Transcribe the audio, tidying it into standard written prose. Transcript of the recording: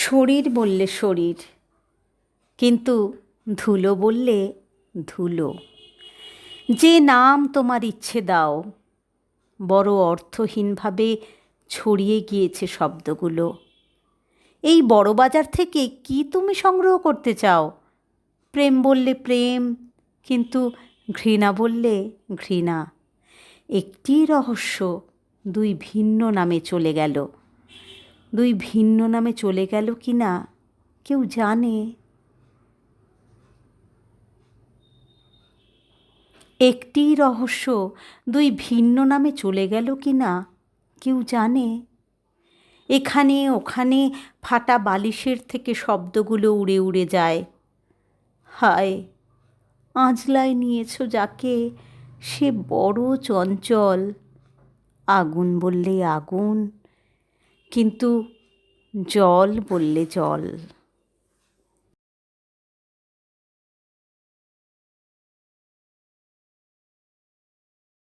শরীর বললে শরীর, কিন্তু ধুলো বললে ধুলো। যে নাম তোমার ইচ্ছে দাও, বড় অর্থহীনভাবে ছড়িয়ে গিয়েছে শব্দগুলো। এই বড় বাজার থেকে কি তুমি সংগ্রহ করতে চাও? প্রেম বললে প্রেম, কিন্তু ঘৃণা বললে ঘৃণা। একটি রহস্য দুই ভিন্ন নামে চলে গেল। দুই ভিন্ন নামে চলে গেল কি না কেউ জানে? একটি রহস্য দুই ভিন্ন নামে চলে গেল কি না কেউ জানে? এখানে ওখানে ফাটা বালিশের থেকে শব্দগুলো উড়ে উড়ে যায়। হায়, আঁজলায় নিয়েছ যাকে, সে বড় চঞ্চল। আগুন বললে আগুন, কিন্তু জল বললে জল।